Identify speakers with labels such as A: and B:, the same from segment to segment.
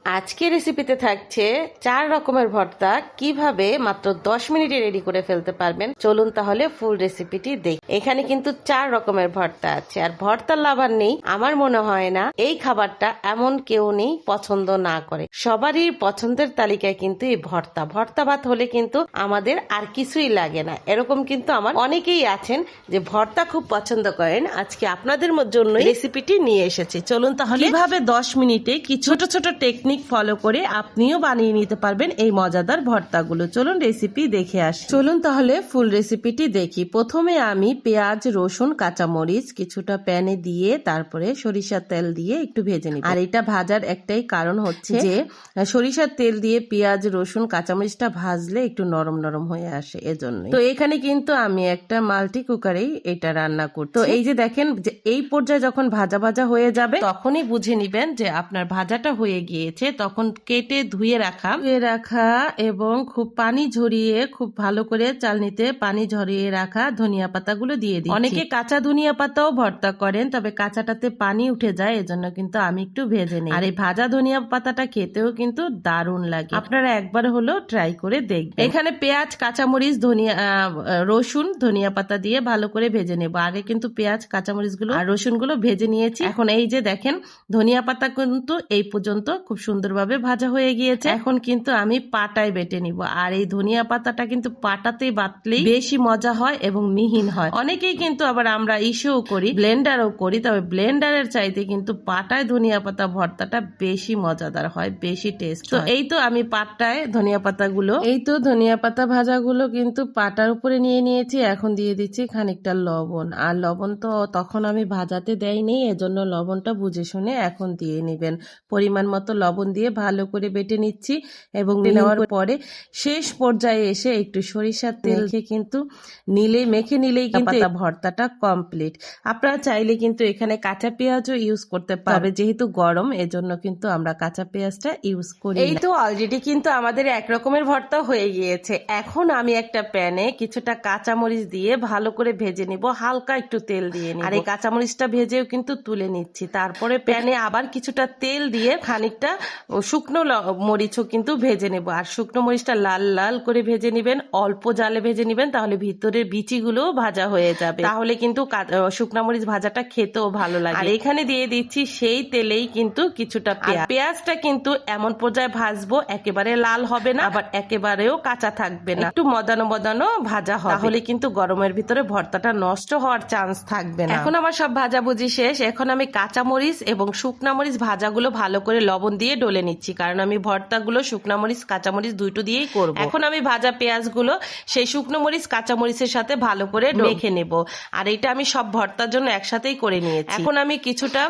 A: আজকে রেসিপিতে থাকছে 4 রকমের ভর্তা কিভাবে মাত্র 10 মিনিটে রেডি করে ফেলতে পারবেন। চলুন তাহলে ফুল রেসিপিটি দেখি। এখানে কিন্তু 4 রকমের ভর্তা আছে, আর ভর্তার লাভার নেই আমার মনে হয় না এই খাবারটা এমন কেউ নেই পছন্দ না করে। সবারই পছন্দের তালিকায় কিন্তু এই ভর্তা ভাত হলে কিন্তু আমাদের আর কিছুই লাগে না। এরকম কিন্তু আমার অনেকেই আছেন যে ভর্তা খুব পছন্দ করেন। আজকে আপনাদের জন্য রেসিপিটি নিয়ে এসেছি। চলুন তাহলে কিভাবে 10 মিনিটে কি ছোট ছোট টেকনিক ফলো করে আপনিও বানিয়ে নিতে পারবেন এই মজাদার ভর্তাগুলো। চলুন রেসিপি দেখে আসি। চলুন তাহলে ফুল রেসিপিটি দেখি। প্রথমে আমি পেঁয়াজ, রসুন, কাঁচামরিচ কিছুটা প্যানে দিয়ে তারপরে সরিষার তেল দিয়ে একটু ভেজে নিব। আর এটা ভাজার একটাই কারণ হচ্ছে যে সরিষার তেল দিয়ে পেঁয়াজ, রসুন, কাঁচামরিচটা ভাজলে একটু নরম নরম হয়ে আসে, এজন্য। তো এখানে কিন্তু আমি একটা মাল্টি কুকারেই এটা রান্না করছি। তো এই যে দেখেন, যে এই পর্যায়ে যখন ভাজা ভাজা হয়ে যাবে তখনই বুঝে নিবেন যে আপনার ভাজাটা হয়ে গিয়েছে। তখন কেটে ধুয়ে রাখা এবং খুব পানি ঝরিয়ে, খুব ভালো করে চালনিতে পানি ঝরিয়ে রাখা ধনিয়া পাতাগুলো দিয়ে দিই। অনেকে কাঁচা ধনিয়া পাতাও ভর্তা করেন, তবে কাঁচাটাতে পানি উঠে যায়, এজন্য কিন্তু আমি একটু ভেজে নিই। আর এই ভাজা ধনিয়া পাতাটা খেতেও কিন্তু দারুণ লাগে। আপনারা একবার হলেও ট্রাই করে দেখবেন। এখানে পেঁয়াজ, কাঁচামরিচ, রসুন, ধনিয়া পাতা দিয়ে ভালো করে ভেজে নেব। আগে কিন্তু পেঁয়াজ, কাঁচামরিচ গুলো আর রসুন গুলো ভেজে নিয়েছি। এখন এই যে দেখেন, ধনিয়া পাতা কিন্তু এই পর্যন্ত খুব সুন্দরভাবে ভাজা হয়ে গিয়েছে। এখন কিন্তু আমি পাটায় বেটে নিব। আর এই ধনিয়া পাতাটা কিন্তু পাটাতেই বাটলেই বেশি মজা হয় এবং মিহিন হয়। অনেকেই কিন্তু আবার আমরা ইসেও করি, ব্লেন্ডারও করি, তবে ব্লেন্ডারের চাইতে কিন্তু পাটায় ধনিয়া পাতা ভর্তাটা বেশি মজাদার হয়, বেশি টেস্ট। তো এই তো আমি পাটায় ধনিয়া পাতাগুলো, এই তো ধনিয়া পাতা ভাজাগুলো কিন্তু পাটার উপরে নিয়ে নিয়েছি। এখন দিয়ে দিচ্ছি খানিকটা লবণ। আর লবণ তো তখন আমি ভাজাতে দেয়নি, এজন্য লবণটা বুঝে শুনে এখন দিয়ে নিবেন। পরিমাণ মতো লবণ দিয়ে ভালো করে বেটে নিচ্ছি এবং নেওয়ার পরে শেষ পর্যায়ে এসে একটু সরিষার তেল কিন্তু মেখে নিলেই কিন্তু ভর্তাটা কমপ্লিট। আপনারা চাইলে কিন্তু এখানে কাঁচা পেঁয়াজও ইউজ করতে পারবে, যেহেতু গরম এজন্য কিন্তু আমরা কাঁচা পেঁয়াজটা ইউজ করি। এই তো অলরেডি কিন্তু আমাদের এক রকমের ভর্তা হয়ে গিয়েছে। এখন আমি একটা প্যানে কিছুটা কাঁচামরিচ দিয়ে ভালো করে ভেজে নিব, হালকা একটু তেল দিয়ে নিব। আর এই কাঁচামরিচটা ভেজেও কিন্তু তুলে নিচ্ছি। তারপরে প্যানে আবার কিছুটা তেল দিয়ে খানিকটা শুকনো মরিচও কিন্তু ভেজে নেব। আর শুকনো মরিচটা লাল লাল করে ভেজে নিবেন, অল্প জালে ভেজে নিবেন, তাহলে ভিতরের বিচিগুলো ভাজা হয়ে যাবে। তাহলে কিন্তু শুকনো মরিচ ভাজাটা খেতেও ভালো লাগে। আর এখানে দিয়ে দিচ্ছি সেই তেলেই কিন্তু কিছুটা পেঁয়াজটা কিন্তু এমন পর্যায়ে ভাজবো, একেবারে লাল হবে না, আবার একেবারেও কাঁচা থাকবে না, একটু মদানো মদানো ভাজা হবে। তাহলে কিন্তু গরমের ভিতরে ভর্তাটা নষ্ট হওয়ার চান্স থাকবে না। এখন আমার সব ভাজাভুজি শেষ। এখন আমি কাঁচা মরিচ এবং শুকনা মরিচ ভাজাগুলো ভালো করে লবণ দিয়ে ডলে নিচ্ছি, কারণ আমি ভর্তাগুলো শুকনা মরিচ, কাঁচামরিচ দুটো দিয়েই করব। এখন আমি ভাজা পেঁয়াজগুলো সেই শুকনো মরিচ, কাঁচামরিচের সাথে ভালো করে মেখে নেব। আর এটা আমি সব ভর্তার জন্য একসাথেই করে নিয়েছি। এখন আমি কিছুটা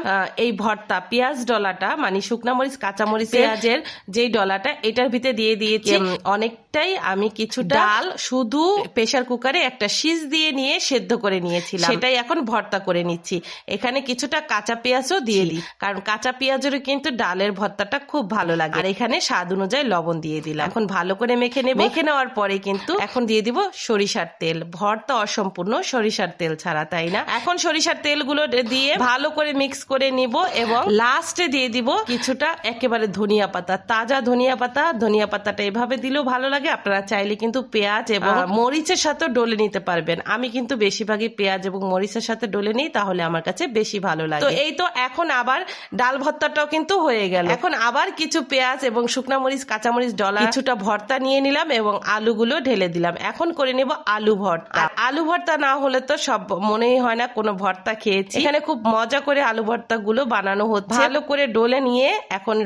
A: এই ভর্তা পেঁয়াজ ডলাটা, মানে শুকনা মরিচ, কাঁচামরিচ, পেঁয়াজের যেই ডলাটা, এটার ভিতরে দিয়ে দিয়েছি অনেকটাই। আমি কিছুটা ডাল শুধু প্রেসার কুকারে একটা সিজ দিয়ে নিয়ে সেদ্ধ করে নিয়েছিলাম, সেটাই এখন ভর্তা করে নিচ্ছি। এখানে কিছুটা কাঁচা পেঁয়াজও দিয়ে দিই, কারণ কাঁচা পেঁয়াজেরও কিন্তু ডালের ভর্তাটা খুব ভালো লাগে। আর এখানে স্বাদ অনুযায়ী লবণ দিয়ে দিলাম। এখন ভালো করে মেখে নেব। মেখে নেওয়ার পরে কিন্তু এখন দিয়ে দিব সরিষার তেল। ভর্তা অসম্পূর্ণ সরিষার তেল ছাড়া, তাই না? এখন সরিষার তেলগুলো দিয়ে ভালো করে মিক্স করে নিব এবং লাস্টে দিয়ে দিব কিছুটা একেবারে ধনিয়া পাতা, তাজা ধনিয়া পাতা। ধনিয়া পাতাটা এভাবে দিলেও ভালো লাগে। আপনারা চাইলে কিন্তু পেঁয়াজ এবং মরিচের সাথে ডলে নিতে পারবেন। আমি কিন্তু বেশিরভাগই পেঁয়াজ এবং মরিচের সাথে ডলে নিই, তাহলে আমার কাছে বেশি ভালো লাগে। তো এই তো এখন আবার ডাল ভর্তাটাও কিন্তু হয়ে গেল। এখন আবার কিছু পেঁয়াজ এবং শুকনা মরিচ, কাঁচামরিচ ডলা কিছুটা ভর্তা নিয়ে নিলাম এবং আলুগুলো ঢেলে দিলাম। এখন করে নেব আলু ভর্তা। আর আলু ভর্তা না হলে তো সব মনেই হয় না কোনো ভর্তা খেয়েছি। এখানে খুব মজা করে আলু ভর্তা গুলো বানানো হচ্ছে। ভালো করে ডলে নিয়ে এখন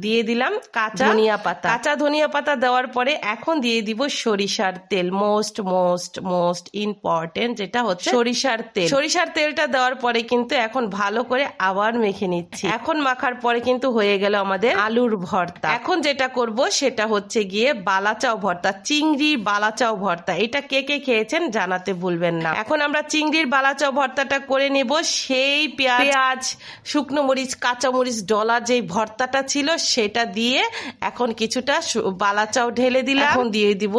A: দিয়ে দিলাম কাঁচা ধনিয়া পাতা। কাঁচা ধনিয়া পাতা দেওয়ার পরে এখন দিয়ে দিব সরিষার তেল। মোস্ট মোস্ট মোস্ট ইম্পর্টেন্ট যেটা হচ্ছে সরিষার তেল। সরিষার তেলটা দেওয়ার পরে কিন্তু এখন ভালো করে আবার মেখে নিচ্ছি। এখন মাখার পরে কিন্তু হয়ে গেল আমাদের আলুর ভর্তা। এখন যেটা করব সেটা হচ্ছে গিয়ে বালাচাও ভর্তা, চিংড়ির বালাচাও ভর্তা। এটা কে কে খেয়েছেন জানাতে ভুলবেন না। এখন আমরা চিংড়ির বালাচাও ভর্তাটা করে নেব। সেই পেঁয়াজ, শুকনো মরিচ, কাঁচামরিচ ডলা যে ভর্তাটা ছিল সেটা দিয়ে এখন কিছুটা বালাচাও ঢেলে দিলাম। এখন দিয়ে দিব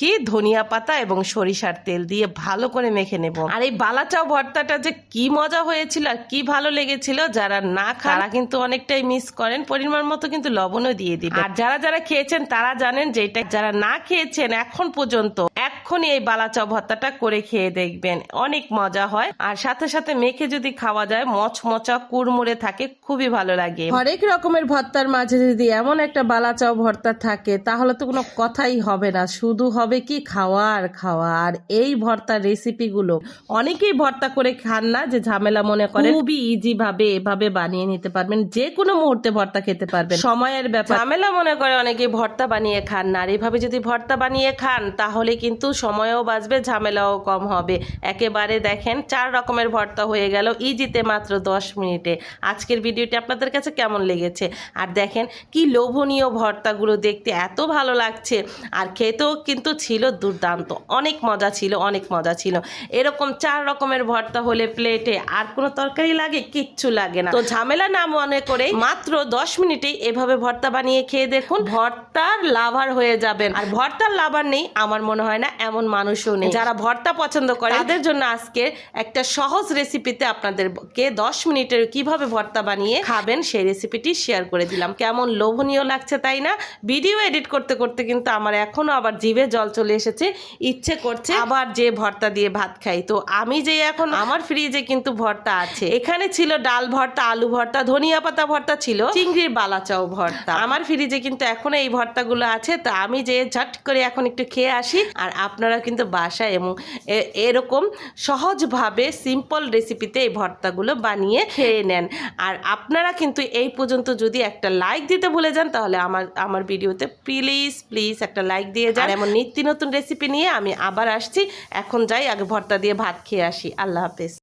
A: কি ধনিয়া পাতা এবং সরিষার তেল দিয়ে ভালো করে মেখে নেব। আর এই বালাচাও ভর্তাটা যে কি মজা হয়েছিল আর কি ভালো লেগেছিল, যারা না খান তারা কিন্তু অনেকটাই মিস করেন। পরিমাণ মতো কিন্তু লবণও দিয়ে দিবেন। আর যারা যারা খেয়েছেন তারা জানেন যে এটা, যারা না খেয়েছেন এখন পর্যন্ত এক্ষুনি এই বালাচাও ভর্তাটা করে খেয়ে দেখবেন, অনেক মজা হয়। আর সাথে সাথে মেখে যদি খাওয়া যায় মচমচা কুড়মুড়ে থাকে, খুবই ভালো লাগে। হরেক রকমের ভর্তার মাঝে যদি এমন একটা বালাচাও ভর্তা থাকে তাহলে তো কোনো কথাই হবে না, শুধু হবে কি খাওয়া আর খাওয়া। আর এই ভর্তার রেসিপি গুলো অনেকেই ভর্তা করে খান না, যে ঝামেলা মনে করে, খুবই ইজি ভাবে এভাবে বানিয়ে নিতে পারবেন, যে কোনো মুহূর্তে ভর্তা খেতে পারবেন। সময়ের ব্যাপার, ঝামেলা মনে করে অনেকেই ভর্তা বানিয়ে খান না। আর এইভাবে যদি ভর্তা বানিয়ে খান তাহলে কিন্তু সময়ও বাঁচবে, ঝামেলাও কম হবে। একেবারে দেখেন 4 রকমের ভর্তা হয়ে গেল ইজিতে মাত্র 10 মিনিটে। আজকের ভিডিওটি আপনাদের কাছে কেমন লেগেছে? আর দেখেন কি লোভনীয় ভর্তাগুলো, দেখতে এত ভালো লাগছে আর খেতেও কিন্তু ছিল দুর্দান্ত, অনেক মজা ছিল, অনেক মজা ছিল। এরকম 4 রকমের ভর্তা হলে প্লেটে আর কোনো তরকারি লাগে? কিচ্ছু লাগে না। তো ঝামেলা না মনে করে মাত্র 10 মিনিটেই এভাবে ভর্তা বানিয়ে খেয়ে দেখুন, ভর্তার লাভার হয়ে যাবেন। আর ভর্তার লাভার নেই আমার মনে হয় না এমন মানুষও নেই। যারা ভর্তা পছন্দ করে তাদের জন্য আজকে একটা সহজ রেসিপিতে আপনাদেরকে 10 মিনিটের কিভাবে ভর্তা বানিয়ে খাবেন সেই রেসিপিটি শেয়ার করে দিলাম। কেমন লোভনীয় লাগছে তাই না? ভিডিও এডিট করতে করতে কিন্তু আমার এখনো আবার জিভে জল চলে এসেছে, ইচ্ছে করছে আবার যে ভর্তা দিয়ে ভাত খাই। তো আমি যে এখন আমার ফ্রিজে কিন্তু ভর্তা আছে, এখানে ছিল ডাল ভর্তা, আলু ভর্তা, ধনিয়া পাতা ভর্তা, ছিল চিংড়ির বালাচাও ভর্তা। আমার ফ্রিজে কিন্তু এখনো এই ভর্তাগুলো আছে। তো আমি যে ঝট করে এখন একটু খেয়ে আসি। আর আপনারা কিন্তু বাসায় এবং এরকম সহজভাবে সিম্পল রেসিপিতে এই ভর্তাগুলো বানিয়ে খেয়ে নেন। আর আপনারা কিন্তু এই পর্যন্ত যদি একটা লাইক দিতে ভুলে যান তাহলে আমার ভিডিওতে প্লিজ প্লিজ একটা লাইক দিয়ে যান। এমন নিত্য নতুন রেসিপি নিয়ে আমি আবার আসছি। এখন যাই, আগে ভর্তা দিয়ে ভাত খেয়ে আসি। আল্লাহ হাফেজ।